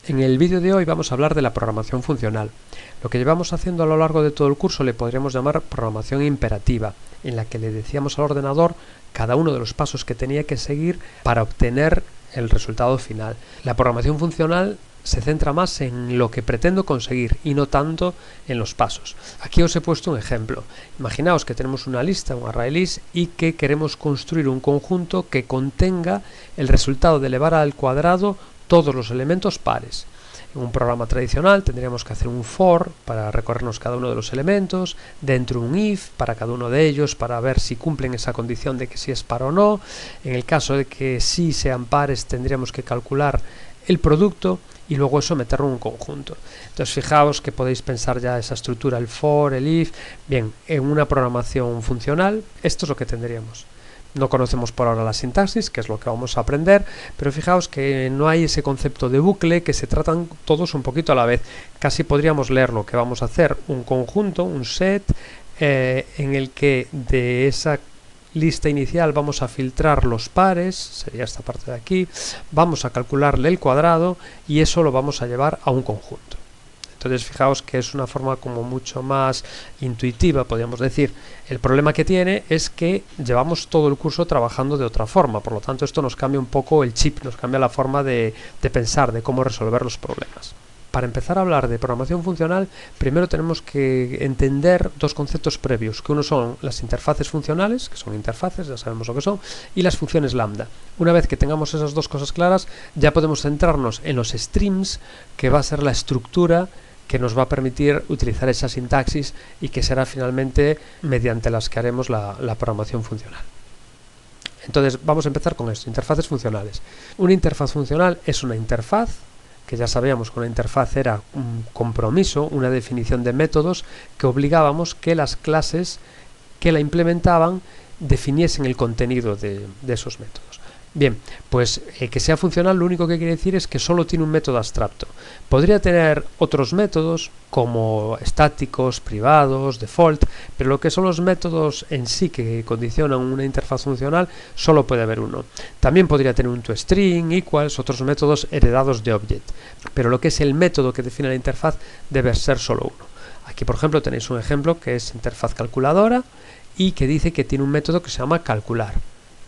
En el vídeo de hoy vamos a hablar de la programación funcional. Lo que llevamos haciendo a lo largo de todo el curso le podríamos llamar programación imperativa, en la que le decíamos al ordenador cada uno de los pasos que tenía que seguir para obtener el resultado final. La programación funcional se centra más en lo que pretendo conseguir y no tanto en los pasos. Aquí os he puesto un ejemplo. Imaginaos que tenemos una lista, un array list, y que queremos construir un conjunto que contenga el resultado de elevar al cuadrado todos los elementos pares. En un programa tradicional tendríamos que hacer un for para recorrernos cada uno de los elementos, dentro un if para cada uno de ellos para ver si cumplen esa condición de que si es par o no. En el caso de que sí sean pares tendríamos que calcular el producto y luego eso meterlo en un conjunto. Entonces fijaos que podéis pensar ya esa estructura, el for, el if. Bien, en una programación funcional esto es lo que tendríamos. No conocemos por ahora la sintaxis, que es lo que vamos a aprender, pero fijaos que no hay ese concepto de bucle, que se tratan todos un poquito a la vez. Casi podríamos leerlo, que vamos a hacer un conjunto, un set, en el que de esa lista inicial vamos a filtrar los pares, sería esta parte de aquí, vamos a calcularle el cuadrado y eso lo vamos a llevar a un conjunto. Entonces fijaos que es una forma como mucho más intuitiva, podríamos decir. El problema que tiene es que llevamos todo el curso trabajando de otra forma, por lo tanto esto nos cambia un poco el chip, nos cambia la forma de pensar, de cómo resolver los problemas. Para empezar a hablar de programación funcional, primero tenemos que entender dos conceptos previos, que uno son las interfaces funcionales, que son interfaces, ya sabemos lo que son, y las funciones lambda. Una vez que tengamos esas dos cosas claras, ya podemos centrarnos en los streams, que va a ser la estructura que nos va a permitir utilizar esa sintaxis y que será finalmente mediante las que haremos la programación funcional. Entonces vamos a empezar con esto, interfaces funcionales. Una interfaz funcional es una interfaz, que ya sabíamos que una interfaz era un compromiso, una definición de métodos que obligábamos que las clases que la implementaban definiesen el contenido de esos métodos. Bien, pues que sea funcional lo único que quiere decir es que solo tiene un método abstracto. Podría tener otros métodos como estáticos, privados, default, pero lo que son los métodos en sí que condicionan una interfaz funcional solo puede haber uno. También podría tener un toString, equals, otros métodos heredados de object, pero lo que es el método que define la interfaz debe ser solo uno. Aquí por ejemplo tenéis un ejemplo que es interfaz calculadora y que dice que tiene un método que se llama calcular.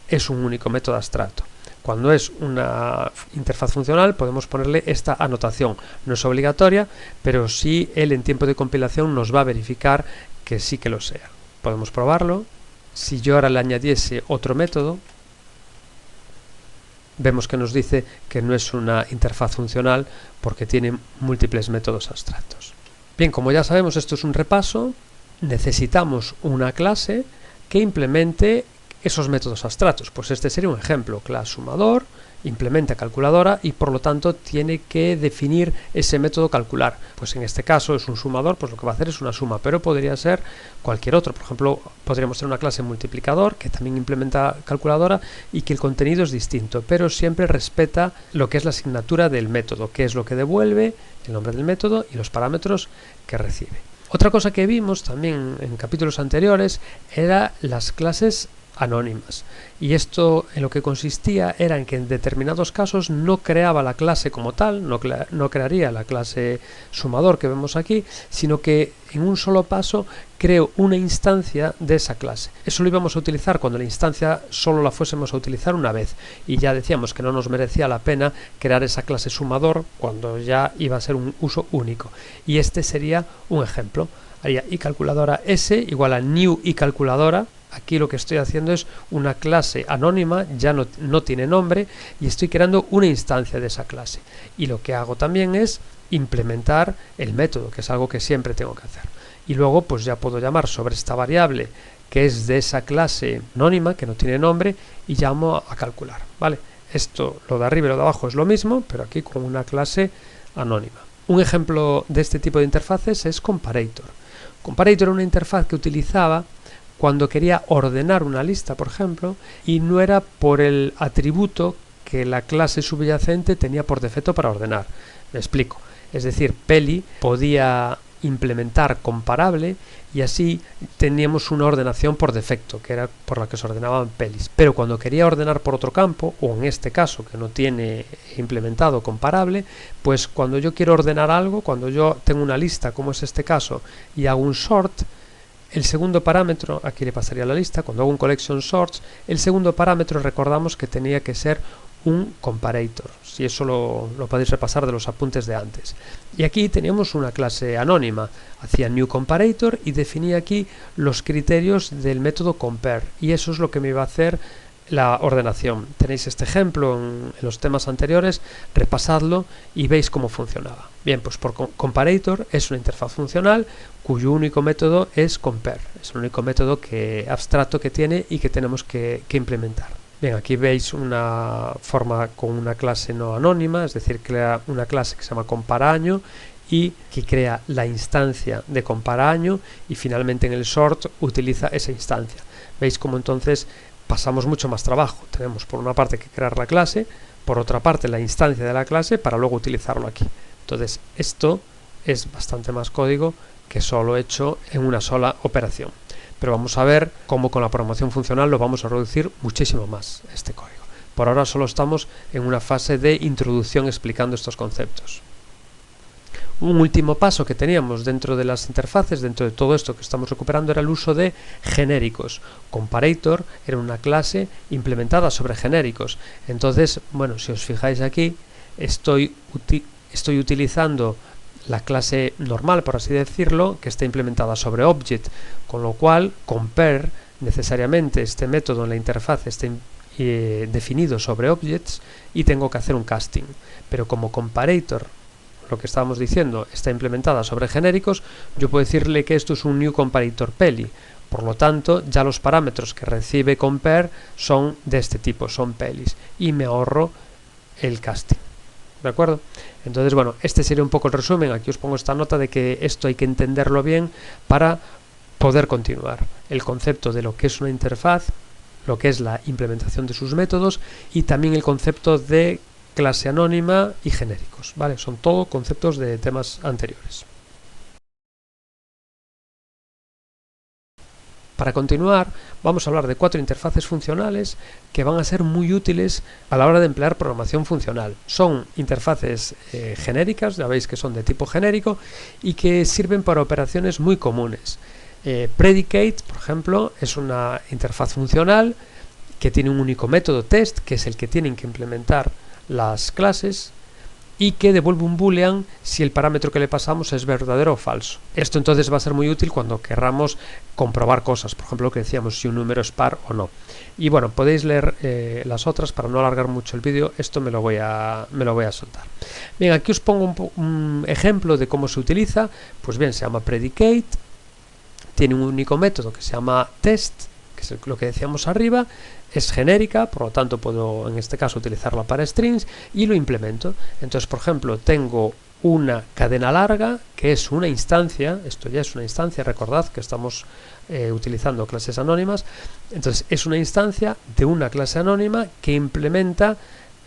Es un único método abstracto. Cuando es una interfaz funcional podemos ponerle esta anotación. No es obligatoria, pero sí él en tiempo de compilación nos va a verificar que sí que lo sea. Podemos probarlo. Si yo ahora le añadiese otro método, vemos que nos dice que no es una interfaz funcional porque tiene múltiples métodos abstractos. Bien, como ya sabemos, esto es un repaso. Necesitamos una clase que implemente esos métodos abstractos. Pues este sería un ejemplo, class sumador, implementa calculadora y por lo tanto tiene que definir ese método calcular. Pues en este caso es un sumador, pues lo que va a hacer es una suma, pero podría ser cualquier otro. Por ejemplo, podríamos tener una clase multiplicador que también implementa calculadora y que el contenido es distinto, pero siempre respeta lo que es la asignatura del método, que es lo que devuelve, el nombre del método y los parámetros que recibe. Otra cosa que vimos también en capítulos anteriores era las clases anónimas, y esto en lo que consistía era en que en determinados casos no creaba la clase como tal, no crearía la clase sumador que vemos aquí, sino que en un solo paso creo una instancia de esa clase. Eso lo íbamos a utilizar cuando la instancia solo la fuésemos a utilizar una vez, y ya decíamos que no nos merecía la pena crear esa clase sumador cuando ya iba a ser un uso único, y este sería un ejemplo. Haría iCalculadora s igual a new iCalculadora. Aquí lo que estoy haciendo es una clase anónima, ya no tiene nombre y estoy creando una instancia de esa clase. Y lo que hago también es implementar el método, que es algo que siempre tengo que hacer. Y luego pues ya puedo llamar sobre esta variable que es de esa clase anónima, que no tiene nombre, y llamo a calcular, ¿vale? Esto, lo de arriba y lo de abajo es lo mismo, pero aquí con una clase anónima. Un ejemplo de este tipo de interfaces es Comparator. Comparator era una interfaz que utilizaba cuando quería ordenar una lista, por ejemplo, y no era por el atributo que la clase subyacente tenía por defecto para ordenar. Me explico. Es decir, Peli podía implementar comparable y así teníamos una ordenación por defecto, que era por la que se ordenaban pelis. Pero cuando quería ordenar por otro campo, o en este caso que no tiene implementado comparable, pues cuando yo quiero ordenar algo, cuando yo tengo una lista como es este caso y hago un sort, el segundo parámetro, aquí le pasaría la lista, cuando hago un collection sorts, el segundo parámetro recordamos que tenía que ser un comparator, si eso lo podéis repasar de los apuntes de antes. Y aquí teníamos una clase anónima, hacía new comparator y definía aquí los criterios del método compare, y eso es lo que me iba a hacer la ordenación. Tenéis este ejemplo en los temas anteriores, repasadlo y veis cómo funcionaba. Bien, pues por comparator es una interfaz funcional cuyo único método es compare, es el único método abstracto que tiene y que tenemos que implementar. Bien, aquí veis una forma con una clase no anónima, es decir, crea una clase que se llama comparaño y que crea la instancia de comparaño y finalmente en el sort utiliza esa instancia. Veis cómo entonces pasamos mucho más trabajo. Tenemos por una parte que crear la clase, por otra parte la instancia de la clase para luego utilizarlo aquí. Entonces esto es bastante más código que solo hecho en una sola operación. Pero vamos a ver cómo con la programación funcional lo vamos a reducir muchísimo más este código. Por ahora solo estamos en una fase de introducción explicando estos conceptos. Un último paso que teníamos dentro de las interfaces, dentro de todo esto que estamos recuperando, era el uso de genéricos. Comparator era una clase implementada sobre genéricos. Entonces, bueno, si os fijáis aquí, estoy utilizando la clase normal, por así decirlo, que está implementada sobre object, con lo cual compare necesariamente este método en la interfaz está definido sobre objects y tengo que hacer un casting. Pero como comparator, lo que estábamos diciendo, está implementada sobre genéricos, yo puedo decirle que esto es un new comparator peli. Por lo tanto, ya los parámetros que recibe compare son de este tipo, son pelis, y me ahorro el casting. ¿De acuerdo? Entonces, bueno, este sería un poco el resumen. Aquí os pongo esta nota de que esto hay que entenderlo bien para poder continuar. El concepto de lo que es una interfaz, lo que es la implementación de sus métodos y también el concepto de clase anónima y genéricos, ¿vale? Son todo conceptos de temas anteriores. Para continuar, vamos a hablar de 4 interfaces funcionales que van a ser muy útiles a la hora de emplear programación funcional. Son interfaces genéricas, ya veis que son de tipo genérico y que sirven para operaciones muy comunes. Predicate, por ejemplo, es una interfaz funcional que tiene un único método test, que es el que tienen que implementar las clases, y que devuelve un boolean si el parámetro que le pasamos es verdadero o falso. Esto entonces va a ser muy útil cuando querramos comprobar cosas, por ejemplo, que decíamos si un número es par o no. Y bueno, podéis leer las otras para no alargar mucho el vídeo, esto me lo voy a soltar. Bien, aquí os pongo un ejemplo de cómo se utiliza. Pues bien, se llama predicate, tiene un único método que se llama test, que es lo que decíamos arriba, es genérica, por lo tanto puedo en este caso utilizarla para strings y lo implemento. Entonces, por ejemplo, tengo una cadena larga que es una instancia, esto ya es una instancia, recordad que estamos utilizando clases anónimas, entonces es una instancia de una clase anónima que implementa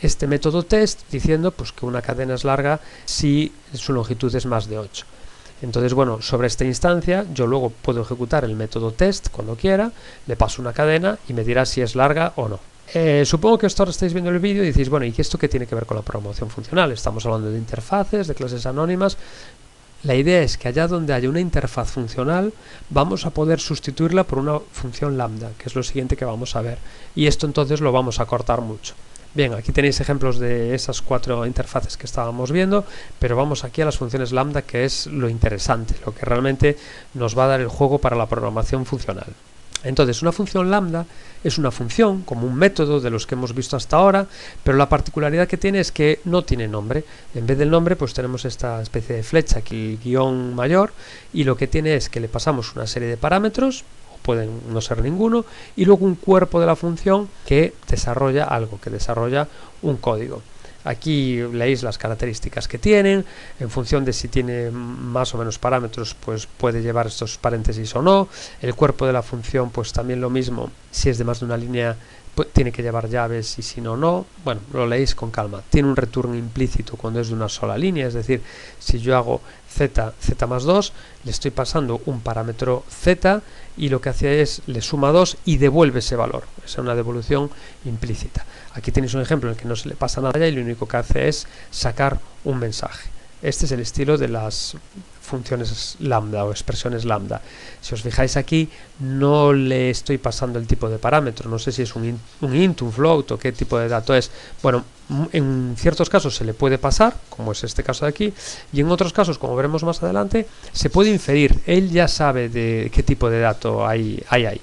este método test diciendo pues que una cadena es larga si su longitud es más de 8. Entonces, bueno, sobre esta instancia yo luego puedo ejecutar el método test cuando quiera, le paso una cadena y me dirá si es larga o no. Supongo que esto ahora estáis viendo el vídeo y decís, bueno, ¿y esto qué tiene que ver con la programación funcional? Estamos hablando de interfaces, de clases anónimas. La idea es que allá donde haya una interfaz funcional vamos a poder sustituirla por una función lambda, que es lo siguiente que vamos a ver. Y esto entonces lo vamos a cortar mucho. Bien, aquí tenéis ejemplos de esas 4 interfaces que estábamos viendo, pero vamos aquí a las funciones lambda, que es lo interesante, lo que realmente nos va a dar el juego para la programación funcional. Entonces, una función lambda es una función, como un método de los que hemos visto hasta ahora, pero la particularidad que tiene es que no tiene nombre. En vez del nombre, pues tenemos esta especie de flecha aquí, el guión mayor, y lo que tiene es que le pasamos una serie de parámetros, pueden no ser ninguno, y luego un cuerpo de la función que desarrolla algo, que desarrolla un código. Aquí leéis las características que tienen, en función de si tiene más o menos parámetros, pues puede llevar estos paréntesis o no. El cuerpo de la función, pues también lo mismo, si es de más de una línea tiene que llevar llaves y si no, no. Bueno, lo leéis con calma. Tiene un return implícito cuando es de una sola línea, es decir, si yo hago z más 2, le estoy pasando un parámetro z y lo que hace es le suma 2 y devuelve ese valor. Es una devolución implícita. Aquí tenéis un ejemplo en el que no se le pasa nada y lo único que hace es sacar un mensaje. Este es el estilo de las funciones lambda o expresiones lambda. Si os fijáis aquí, no le estoy pasando el tipo de parámetro, no sé si es un int, un float o qué tipo de dato es. Bueno, en ciertos casos se le puede pasar, como es este caso de aquí, y en otros casos, como veremos más adelante, se puede inferir. Él ya sabe de qué tipo de dato hay ahí.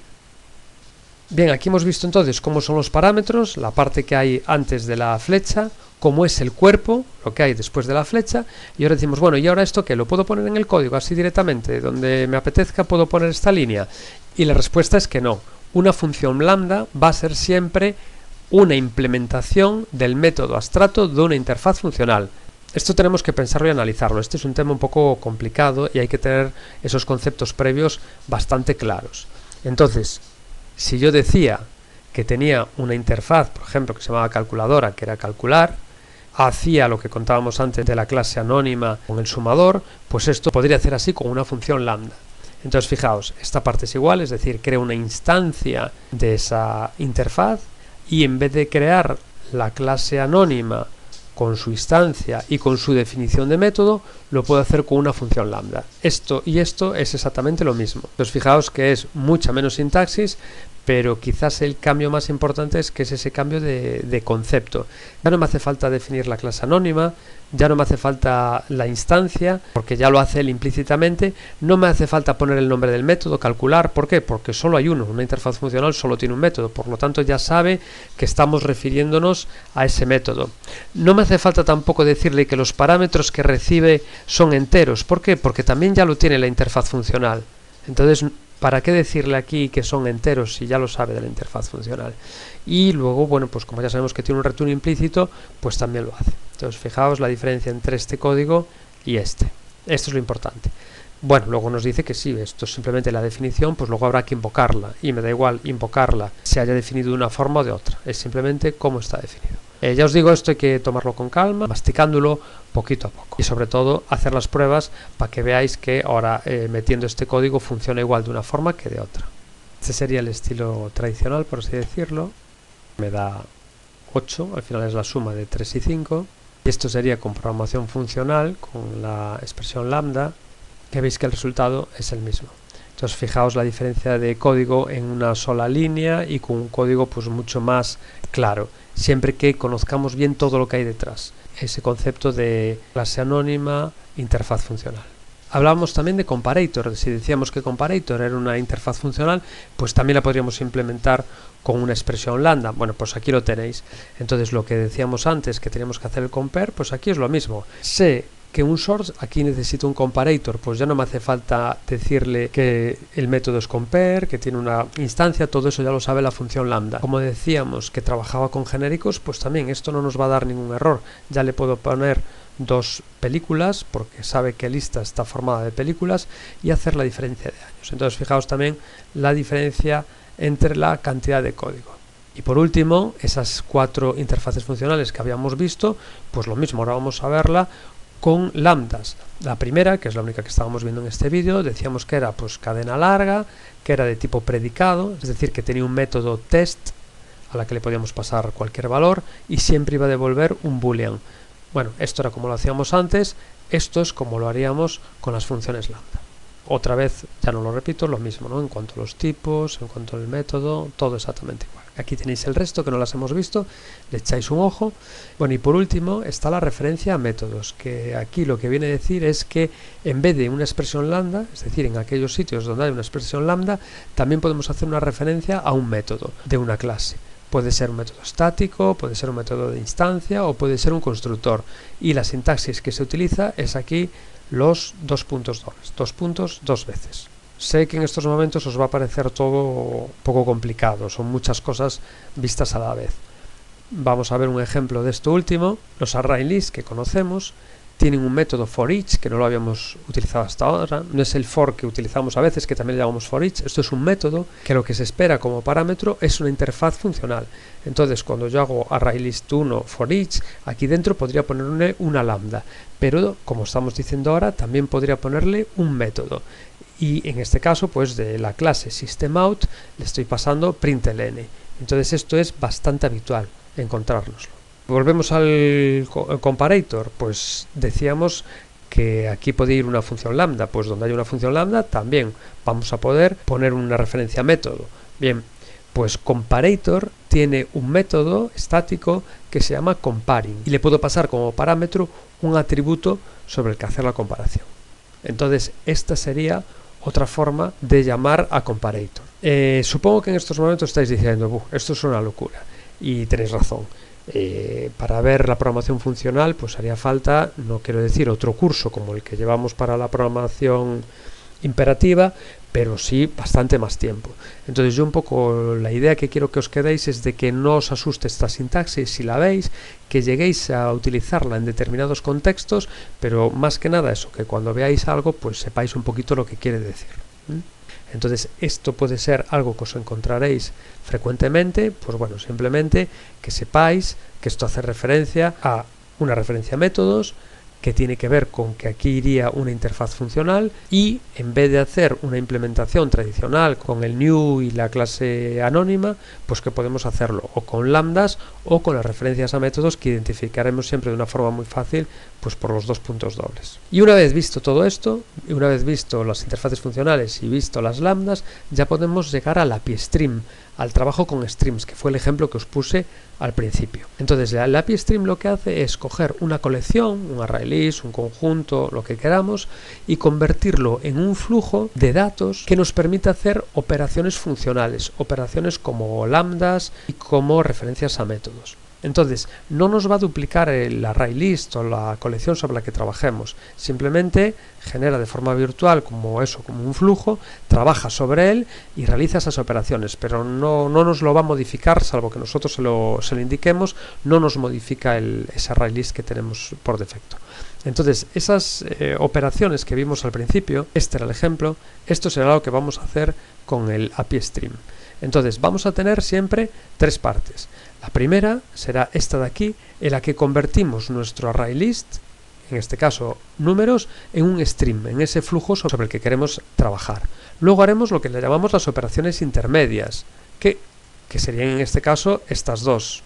Bien, aquí hemos visto entonces cómo son los parámetros, la parte que hay antes de la flecha, cómo es el cuerpo, lo que hay después de la flecha, y ahora decimos, bueno, ¿y ahora esto qué? ¿Lo puedo poner en el código así directamente? Donde me apetezca puedo poner esta línea. Y la respuesta es que no. Una función lambda va a ser siempre una implementación del método abstracto de una interfaz funcional. Esto tenemos que pensarlo y analizarlo. Este es un tema un poco complicado y hay que tener esos conceptos previos bastante claros. Entonces, si yo decía que tenía una interfaz, por ejemplo, que se llamaba calculadora, que era calcular, hacía lo que contábamos antes de la clase anónima con el sumador, pues esto podría hacer así con una función lambda. Entonces, fijaos, esta parte es igual, es decir, creo una instancia de esa interfaz y en vez de crear la clase anónima con su instancia y con su definición de método, lo puedo hacer con una función lambda. Esto y esto es exactamente lo mismo. Entonces fijaos que es mucha menos sintaxis, pero quizás el cambio más importante es que es ese cambio de concepto. Ya no me hace falta definir la clase anónima, ya no me hace falta la instancia, porque ya lo hace él implícitamente, no me hace falta poner el nombre del método, calcular. ¿Por qué? Porque solo hay uno, una interfaz funcional solo tiene un método, por lo tanto ya sabe que estamos refiriéndonos a ese método. No me hace falta tampoco decirle que los parámetros que recibe son enteros. ¿Por qué? Porque también ya lo tiene la interfaz funcional. Entonces, ¿para qué decirle aquí que son enteros si ya lo sabe de la interfaz funcional? Y luego, bueno, pues como ya sabemos que tiene un return implícito, pues también lo hace. Entonces, fijaos la diferencia entre este código y este. Esto es lo importante. Bueno, luego nos dice que sí, esto es simplemente la definición, pues luego habrá que invocarla. Y me da igual invocarla, se haya definido de una forma o de otra. Es simplemente cómo está definido. Ya os digo, esto hay que tomarlo con calma, masticándolo poquito a poco. Y sobre todo, hacer las pruebas para que veáis que ahora metiendo este código funciona igual de una forma que de otra. Este sería el estilo tradicional, por así decirlo. Me da 8, al final es la suma de 3 y 5. Y esto sería con programación funcional, con la expresión lambda, que veis que el resultado es el mismo. Entonces fijaos la diferencia de código en una sola línea y con un código pues mucho más claro, siempre que conozcamos bien todo lo que hay detrás, ese concepto de clase anónima, interfaz funcional. Hablábamos también de comparator. Si decíamos que comparator era una interfaz funcional, pues también la podríamos implementar con una expresión lambda. Bueno, pues aquí lo tenéis. Entonces lo que decíamos antes que teníamos que hacer el compare, pues aquí es lo mismo. Sé que un source, aquí necesito un comparator, pues ya no me hace falta decirle que el método es compare, que tiene una instancia, todo eso ya lo sabe la función lambda. Como decíamos que trabajaba con genéricos, pues también esto no nos va a dar ningún error. Ya le puedo poner dos películas, porque sabe que lista está formada de películas, y hacer la diferencia de años. Entonces fijaos también la diferencia entre la cantidad de código. Y por último, esas 4 interfaces funcionales que habíamos visto, pues lo mismo, ahora vamos a verla con lambdas. La primera, que es la única que estábamos viendo en este vídeo, decíamos que era pues cadena larga, que era de tipo predicado, es decir, que tenía un método test a la que le podíamos pasar cualquier valor y siempre iba a devolver un boolean. Bueno, esto era como lo hacíamos antes, esto es como lo haríamos con las funciones lambda. Otra vez, ya no lo repito, lo mismo, ¿no? En cuanto a los tipos, en cuanto al método, todo exactamente igual. Aquí tenéis el resto que no las hemos visto, le echáis un ojo. Bueno, y por último está la referencia a métodos, que aquí lo que viene a decir es que en vez de una expresión lambda, es decir, en aquellos sitios donde hay una expresión lambda, también podemos hacer una referencia a un método de una clase. Puede ser un método estático, puede ser un método de instancia o puede ser un constructor. Y la sintaxis que se utiliza es aquí los dos puntos dobles, 2 puntos 2 veces. Sé que en estos momentos os va a parecer todo un poco complicado, son muchas cosas vistas a la vez. Vamos a ver un ejemplo de esto último, los array lists que conocemos, tienen un método for each que no lo habíamos utilizado hasta ahora, no es el for que utilizamos a veces, que también le llamamos for each. Esto es un método que lo que se espera como parámetro es una interfaz funcional. Entonces, cuando yo hago ArrayList1 for each, aquí dentro podría ponerle una lambda, pero como estamos diciendo ahora, también podría ponerle un método. Y en este caso, pues de la clase systemout le estoy pasando println. Entonces esto es bastante habitual encontrárnoslo. Volvemos al comparator, pues decíamos que aquí puede ir una función lambda, pues donde hay una función lambda también vamos a poder poner una referencia a método. Bien, pues comparator tiene un método estático que se llama comparing y le puedo pasar como parámetro un atributo sobre el que hacer la comparación. Entonces esta sería otra forma de llamar a comparator. Supongo que en estos momentos estáis diciendo, esto es una locura, y tenéis razón. Para ver la programación funcional pues haría falta, no quiero decir otro curso como el que llevamos para la programación imperativa, pero sí bastante más tiempo. Entonces yo un poco la idea que quiero que os quedéis es de que no os asuste esta sintaxis si la veis, que lleguéis a utilizarla en determinados contextos, pero más que nada eso, que cuando veáis algo pues sepáis un poquito lo que quiere decir. Entonces esto puede ser algo que os encontraréis frecuentemente, pues bueno, simplemente que sepáis que esto hace referencia a una referencia a métodos, que tiene que ver con que aquí iría una interfaz funcional y en vez de hacer una implementación tradicional con el new y la clase anónima, pues que podemos hacerlo o con lambdas o con las referencias a métodos que identificaremos siempre de una forma muy fácil, pues por los dos puntos dobles. Y una vez visto todo esto, y una vez visto las interfaces funcionales y visto las lambdas, ya podemos llegar al API Stream, al trabajo con streams, que fue el ejemplo que os puse al principio. Entonces el API Stream lo que hace es coger una colección, un ArrayList, un conjunto, lo que queramos, y convertirlo en un flujo de datos que nos permite hacer operaciones funcionales, operaciones como lambdas y como referencias a métodos. Entonces, no nos va a duplicar el ArrayList o la colección sobre la que trabajemos, simplemente genera de forma virtual como un flujo, trabaja sobre él y realiza esas operaciones, pero no nos lo va a modificar, salvo que nosotros se lo indiquemos, no nos modifica ese ArrayList que tenemos por defecto. Entonces, esas operaciones que vimos al principio, este era el ejemplo, esto será lo que vamos a hacer con el API Stream. Entonces, vamos a tener siempre tres partes. La primera será esta de aquí, en la que convertimos nuestro ArrayList, en este caso números, en un stream, en ese flujo sobre el que queremos trabajar. Luego haremos lo que le llamamos las operaciones intermedias, que serían en este caso estas dos.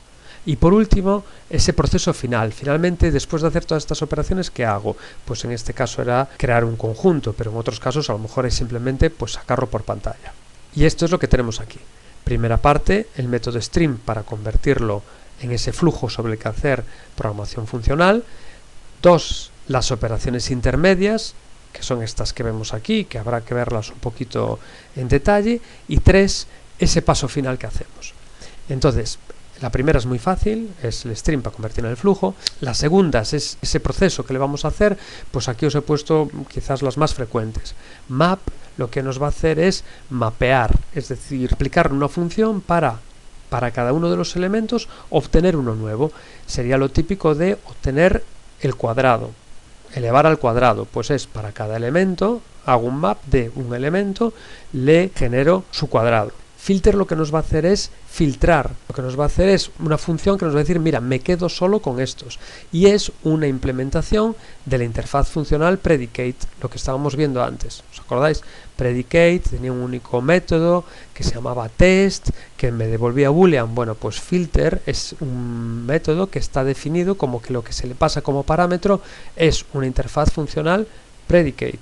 Y por último, ese proceso final. Finalmente, después de hacer todas estas operaciones, ¿qué hago? Pues en este caso era crear un conjunto, pero en otros casos a lo mejor es simplemente pues sacarlo por pantalla. Y esto es lo que tenemos aquí. Primera parte, el método stream para convertirlo en ese flujo sobre el que hacer programación funcional. 2, las operaciones intermedias, que son estas que vemos aquí, que habrá que verlas un poquito en detalle. Y 3, ese paso final que hacemos. Entonces, la primera es muy fácil, es el stream para convertir en el flujo. La segunda es ese proceso que le vamos a hacer, pues aquí os he puesto quizás las más frecuentes. Map lo que nos va a hacer es mapear, es decir, aplicar una función para cada uno de los elementos obtener uno nuevo. Sería lo típico de obtener el cuadrado, elevar al cuadrado, pues es para cada elemento, hago un map de un elemento, le genero su cuadrado. Filter lo que nos va a hacer es filtrar, lo que nos va a hacer es una función que nos va a decir, mira, me quedo solo con estos, y es una implementación de la interfaz funcional predicate, lo que estábamos viendo antes. ¿Os acordáis? Predicate tenía un único método que se llamaba test, que me devolvía boolean. Bueno, pues filter es un método que está definido como que lo que se le pasa como parámetro es una interfaz funcional predicate.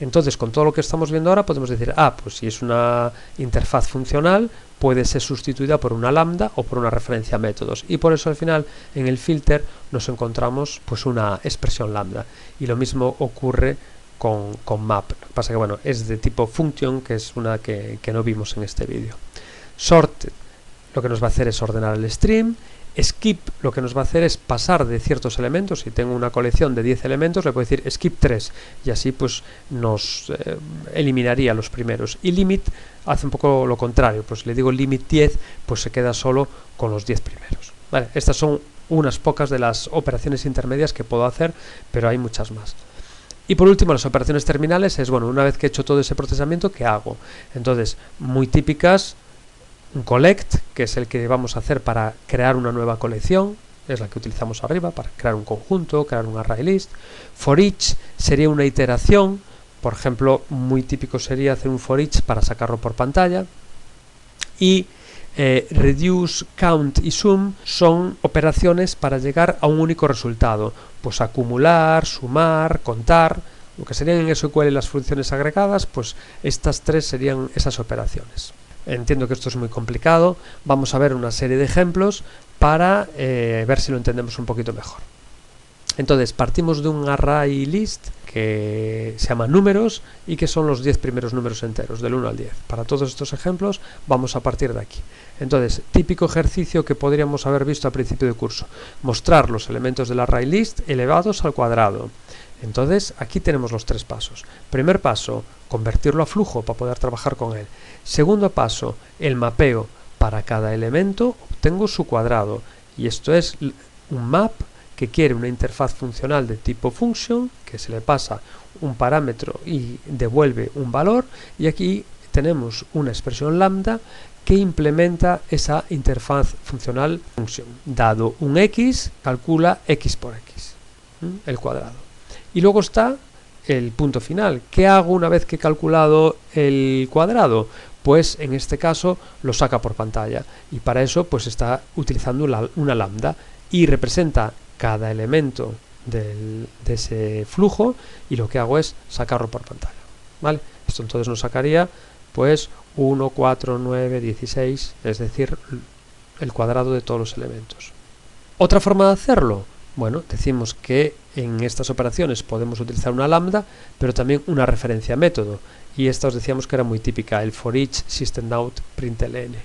Entonces, con todo lo que estamos viendo ahora, podemos decir, pues si es una interfaz funcional, puede ser sustituida por una lambda o por una referencia a métodos. Y por eso al final, en el filter, nos encontramos pues una expresión lambda. Y lo mismo ocurre con map. Lo que pasa que, bueno, es de tipo function, que es una que no vimos en este vídeo. Sort, lo que nos va a hacer es ordenar el stream. Skip lo que nos va a hacer es pasar de ciertos elementos. Si tengo una colección de 10 elementos, le puedo decir skip 3 y así pues nos eliminaría los primeros. Y limit hace un poco lo contrario, pues le digo limit 10, pues se queda solo con los 10 primeros. Vale, estas son unas pocas de las operaciones intermedias que puedo hacer, pero hay muchas más. Y por último, las operaciones terminales es, bueno, una vez que he hecho todo ese procesamiento, ¿qué hago? Entonces, muy típicas, un collect, que es el que vamos a hacer para crear una nueva colección, es la que utilizamos arriba, para crear un conjunto, crear un array list. For each sería una iteración, por ejemplo, muy típico sería hacer un for each para sacarlo por pantalla. Y reduce, count y sum son operaciones para llegar a un único resultado, pues acumular, sumar, contar, lo que serían en SQL las funciones agregadas, pues estas tres serían esas operaciones. Entiendo que esto es muy complicado, vamos a ver una serie de ejemplos para ver si lo entendemos un poquito mejor. Entonces partimos de un array list que se llama números y que son los 10 primeros números enteros, del 1 al 10. Para todos estos ejemplos vamos a partir de aquí. Entonces, típico ejercicio que podríamos haber visto al principio del curso, mostrar los elementos del array list elevados al cuadrado. Entonces, aquí tenemos los tres pasos. Primer paso, convertirlo a flujo para poder trabajar con él. Segundo paso, el mapeo. Para cada elemento obtengo su cuadrado. Y esto es un map que quiere una interfaz funcional de tipo function, que se le pasa un parámetro y devuelve un valor. Y aquí tenemos una expresión lambda que implementa esa interfaz funcional function. Dado un x, calcula x por x, el cuadrado. Y luego está el punto final. ¿Qué hago una vez que he calculado el cuadrado? Pues en este caso lo saca por pantalla. Y para eso pues está utilizando una lambda y representa cada elemento de ese flujo y lo que hago es sacarlo por pantalla. ¿Vale? Esto entonces nos sacaría pues 1, 4, 9, 16, es decir, el cuadrado de todos los elementos. ¿Otra forma de hacerlo? Bueno, decimos que en estas operaciones podemos utilizar una lambda, pero también una referencia a método. Y esta os decíamos que era muy típica, el for each system out println.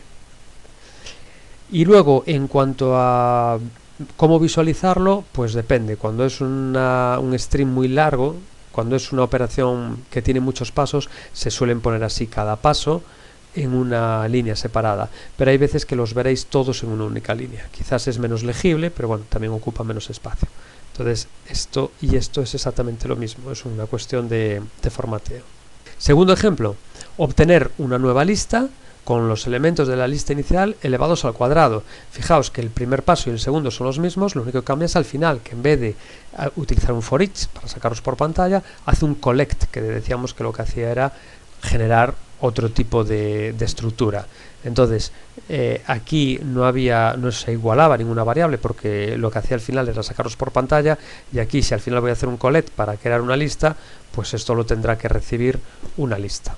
Y luego, en cuanto a cómo visualizarlo, pues depende. Cuando es un string muy largo, cuando es una operación que tiene muchos pasos, se suelen poner así cada paso en una línea separada, pero hay veces que los veréis todos en una única línea. Quizás es menos legible, pero bueno, también ocupa menos espacio. Entonces esto y esto es exactamente lo mismo, es una cuestión de formateo. Segundo ejemplo, obtener una nueva lista con los elementos de la lista inicial elevados al cuadrado. Fijaos que el primer paso y el segundo son los mismos, lo único que cambia es al final, que en vez de utilizar un for each para sacarlos por pantalla, hace un collect, que decíamos que lo que hacía era generar otro tipo de estructura. Entonces aquí no se igualaba ninguna variable porque lo que hacía al final era sacarlos por pantalla, y aquí si al final voy a hacer un collect para crear una lista, pues esto lo tendrá que recibir una lista.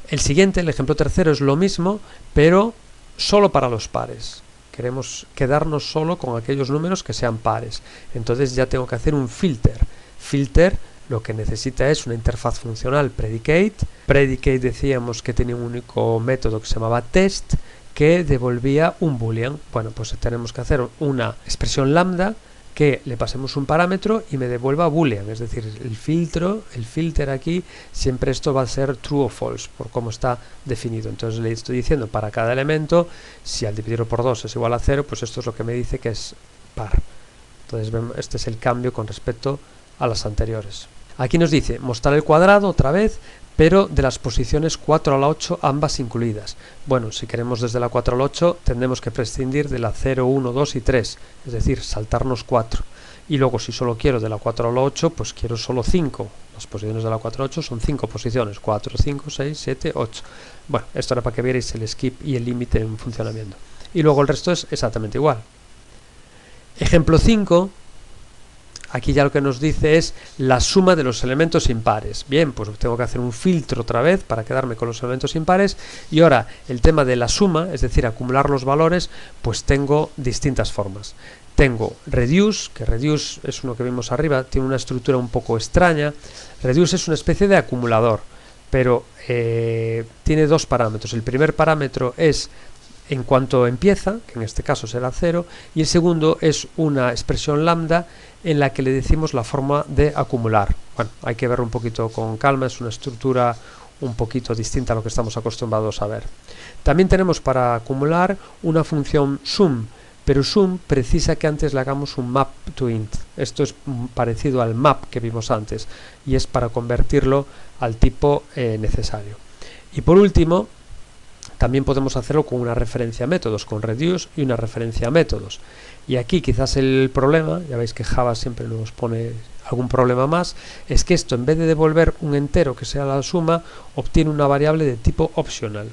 El siguiente, el ejemplo tercero, es lo mismo, pero solo para los pares. Queremos quedarnos solo con aquellos números que sean pares. Entonces ya tengo que hacer un filter. Filter lo que necesita es una interfaz funcional predicate. Predicate decíamos que tenía un único método que se llamaba test, que devolvía un boolean. Bueno, pues tenemos que hacer una expresión lambda que le pasemos un parámetro y me devuelva boolean, es decir, el filter aquí, siempre esto va a ser true o false, por cómo está definido. Entonces le estoy diciendo para cada elemento, si al dividirlo por 2 es igual a 0, pues esto es lo que me dice que es par. Entonces este es el cambio con respecto a las anteriores. Aquí nos dice mostrar el cuadrado otra vez, pero de las posiciones 4 a la 8 ambas incluidas. Bueno, si queremos desde la 4 a la 8 tendremos que prescindir de la 0, 1, 2 y 3, es decir, saltarnos 4. Y luego si solo quiero de la 4 a la 8, pues quiero solo 5. Las posiciones de la 4 a 8 son 5 posiciones, 4, 5, 6, 7, 8. Bueno, esto era para que vierais el skip y el límite en funcionamiento. Y luego el resto es exactamente igual. Ejemplo 5. Aquí ya lo que nos dice es la suma de los elementos impares. Bien, pues tengo que hacer un filtro otra vez para quedarme con los elementos impares. Y ahora el tema de la suma, es decir, acumular los valores, pues tengo distintas formas. Tengo reduce, que reduce es uno que vimos arriba, tiene una estructura un poco extraña. Reduce es una especie de acumulador, pero tiene dos parámetros. El primer parámetro es en cuanto empieza, que en este caso será 0, y el segundo es una expresión lambda en la que le decimos la forma de acumular. Bueno, hay que verlo un poquito con calma, es una estructura un poquito distinta a lo que estamos acostumbrados a ver. También tenemos para acumular una función sum, pero Zoom precisa que antes le hagamos un map to int. Esto es parecido al map que vimos antes y es para convertirlo al tipo necesario. Y por último, también podemos hacerlo con una referencia a métodos, con reduce y una referencia a métodos. Y aquí quizás el problema, ya veis que Java siempre nos pone algún problema más, es que esto en vez de devolver un entero que sea la suma, obtiene una variable de tipo optional.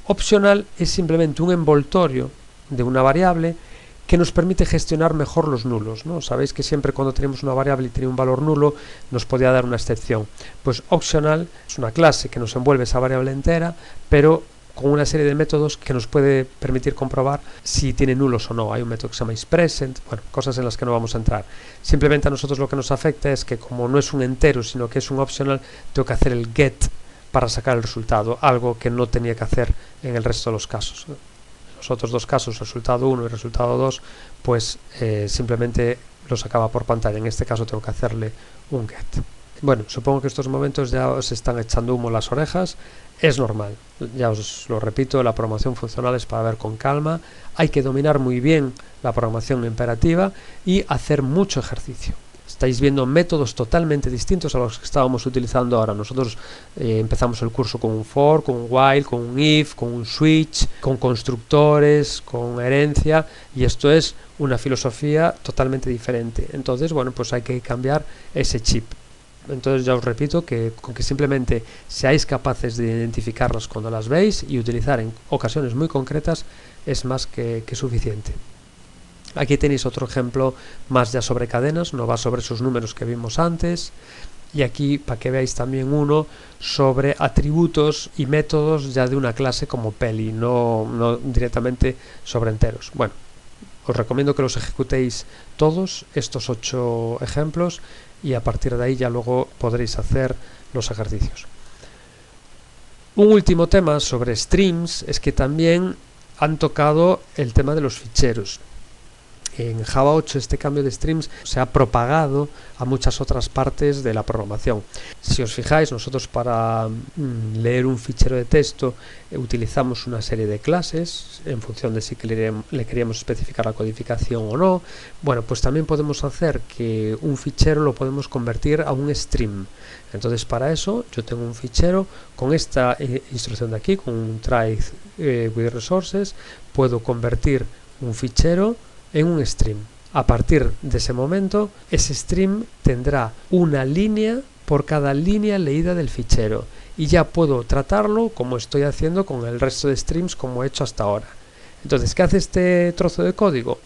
Optional es simplemente un envoltorio de una variable que nos permite gestionar mejor los nulos, ¿no? Sabéis que siempre cuando tenemos una variable y tiene un valor nulo nos podía dar una excepción. Pues optional es una clase que nos envuelve esa variable entera, pero con una serie de métodos que nos puede permitir comprobar si tiene nulos o no. Hay un método que se llama isPresent, bueno, cosas en las que no vamos a entrar. Simplemente a nosotros lo que nos afecta es que como no es un entero, sino que es un optional, tengo que hacer el get para sacar el resultado, algo que no tenía que hacer en el resto de los casos. Los otros dos casos, resultado 1 y resultado 2, pues simplemente lo sacaba por pantalla. En este caso tengo que hacerle un get. Bueno, supongo que estos momentos ya os están echando humo las orejas. Es normal, ya os lo repito, la programación funcional es para ver con calma. Hay que dominar muy bien la programación imperativa y hacer mucho ejercicio. Estáis viendo métodos totalmente distintos a los que estábamos utilizando ahora. Nosotros empezamos el curso con un for, con un while, con un if, con un switch, con constructores, con herencia, y esto es una filosofía totalmente diferente. Entonces, bueno, pues hay que cambiar ese chip. Entonces ya os repito que con que simplemente seáis capaces de identificarlas cuando las veis y utilizar en ocasiones muy concretas es más que suficiente. Aquí tenéis otro ejemplo más ya sobre cadenas, no va sobre esos números que vimos antes. Y aquí para que veáis también uno sobre atributos y métodos ya de una clase como Peli, no directamente sobre enteros. Bueno, os recomiendo que los ejecutéis todos estos 8 ejemplos y a partir de ahí ya luego podréis hacer los ejercicios. Un último tema sobre streams es que también han tocado el tema de los ficheros. En Java 8 este cambio de streams se ha propagado a muchas otras partes de la programación. Si os fijáis, nosotros para leer un fichero de texto utilizamos una serie de clases en función de si le queríamos especificar la codificación o no. Bueno, pues también podemos hacer que un fichero lo podemos convertir a un stream. Entonces para eso yo tengo un fichero con esta instrucción de aquí, con un try with resources, puedo convertir un fichero en un stream. A partir de ese momento, ese stream tendrá una línea por cada línea leída del fichero y ya puedo tratarlo como estoy haciendo con el resto de streams como he hecho hasta ahora. Entonces, ¿qué hace este trozo de código?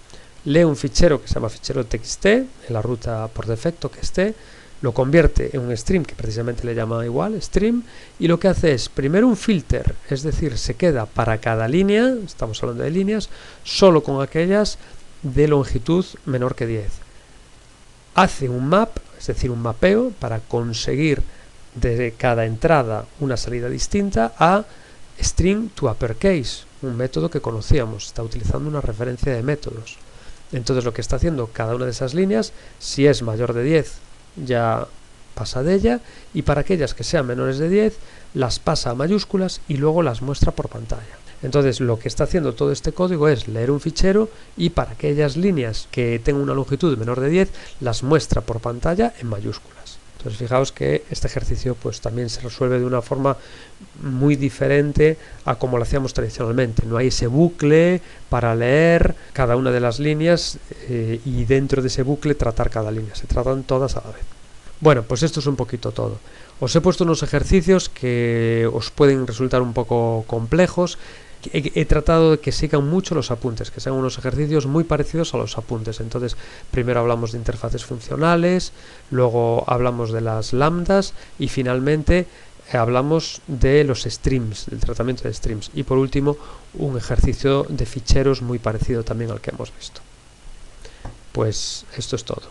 Lee un fichero que se llama fichero txt en la ruta por defecto que esté, lo convierte en un stream que precisamente le llama igual stream, y lo que hace es primero un filter, es decir, se queda para cada línea, estamos hablando de líneas, solo con aquellas de longitud menor que 10. Hace un map, es decir, un mapeo para conseguir de cada entrada una salida distinta a string to uppercase, un método que conocíamos, está utilizando una referencia de métodos. Entonces lo que está haciendo cada una de esas líneas, si es mayor de 10 ya pasa de ella, y para aquellas que sean menores de 10 las pasa a mayúsculas y luego las muestra por pantalla. Entonces lo que está haciendo todo este código es leer un fichero y para aquellas líneas que tengan una longitud menor de 10 las muestra por pantalla en mayúsculas. Entonces fijaos que este ejercicio pues también se resuelve de una forma muy diferente a como lo hacíamos tradicionalmente. No hay ese bucle para leer cada una de las líneas y dentro de ese bucle tratar cada línea. Se tratan todas a la vez. Bueno, pues esto es un poquito todo. Os he puesto unos ejercicios que os pueden resultar un poco complejos. He tratado de que sigan mucho los apuntes, que sean unos ejercicios muy parecidos a los apuntes. Entonces, primero hablamos de interfaces funcionales, luego hablamos de las lambdas y finalmente hablamos de los streams, del tratamiento de streams. Y por último, un ejercicio de ficheros muy parecido también al que hemos visto. Pues esto es todo.